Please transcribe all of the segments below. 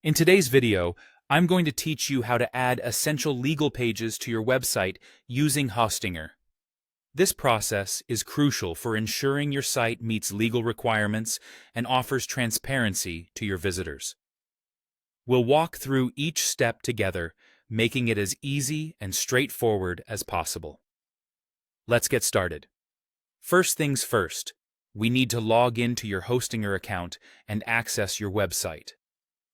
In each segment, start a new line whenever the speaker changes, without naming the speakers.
In today's video, I'm going to teach you how to add essential legal pages to your website using Hostinger. This process is crucial for ensuring your site meets legal requirements and offers transparency to your visitors. We'll walk through each step together, making it as easy and straightforward as possible. Let's get started. First things first, we need to log into your Hostinger account and access your website.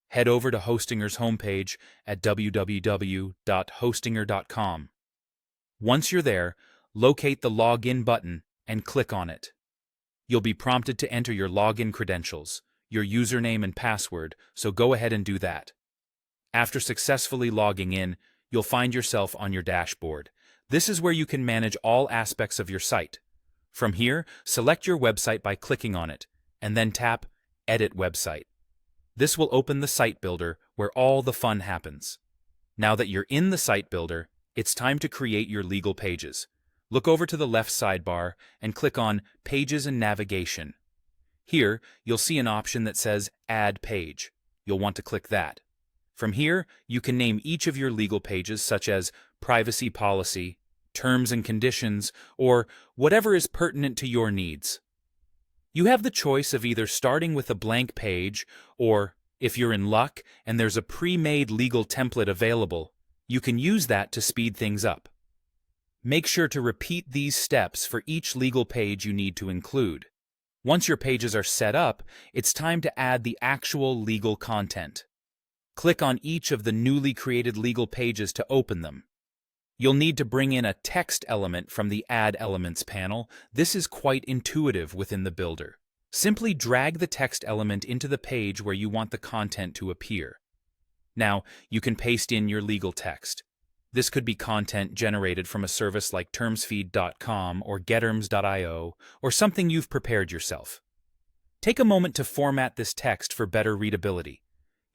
Head over to Hostinger's homepage at www.hostinger.com. Once you're there, locate the Login button and click on it. You'll be prompted to enter your login credentials, your username and password, so go ahead and do that. After successfully logging in, you'll find yourself on your dashboard. This is where you can manage all aspects of your site. From here, select your website by clicking on it, and then tap Edit Website. This will open the Site Builder where all the fun happens. Now that you're in the Site Builder, it's time to create your legal pages. Look over to the left sidebar and click on Pages and Navigation. Here, you'll see an option that says Add Page. You'll want to click that. From here, you can name each of your legal pages such as Privacy Policy, Terms and Conditions, or whatever is pertinent to your needs. You have the choice of either starting with a blank page or, if you're in luck and there's a pre-made legal template available, you can use that to speed things up. Make sure to repeat these steps for each legal page you need to include. Once your pages are set up, it's time to add the actual legal content. Click on each of the newly created legal pages to open them. You'll need to bring in a text element from the Add Elements panel. This is quite intuitive within the builder. Simply drag the text element into the page where you want the content to appear. Now, you can paste in your legal text. This could be content generated from a service like termsfeed.com or getterms.io, or something you've prepared yourself. Take a moment to format this text for better readability.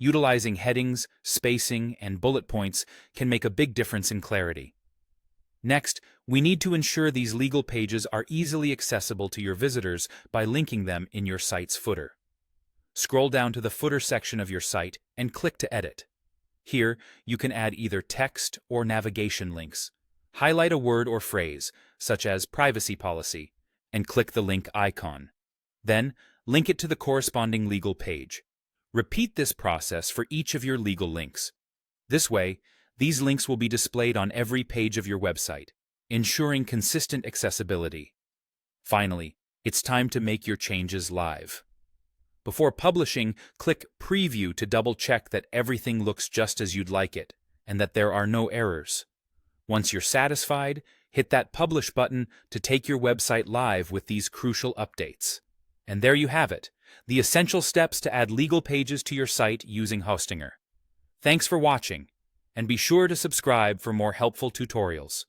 Utilizing headings, spacing, and bullet points can make a big difference in clarity. Next, we need to ensure these legal pages are easily accessible to your visitors by linking them in your site's footer. Scroll down to the footer section of your site and click to edit. Here, you can add either text or navigation links. Highlight a word or phrase, such as Privacy Policy, and click the link icon. Then, link it to the corresponding legal page. Repeat this process for each of your legal links. This way, these links will be displayed on every page of your website, ensuring consistent accessibility. Finally, it's time to make your changes live. Before publishing, click Preview to double-check that everything looks just as you'd like it, and that there are no errors. Once you're satisfied, hit that Publish button to take your website live with these crucial updates. And there you have it, the essential steps to add legal pages to your site using Hostinger. Thanks for watching, and be sure to subscribe for more helpful tutorials.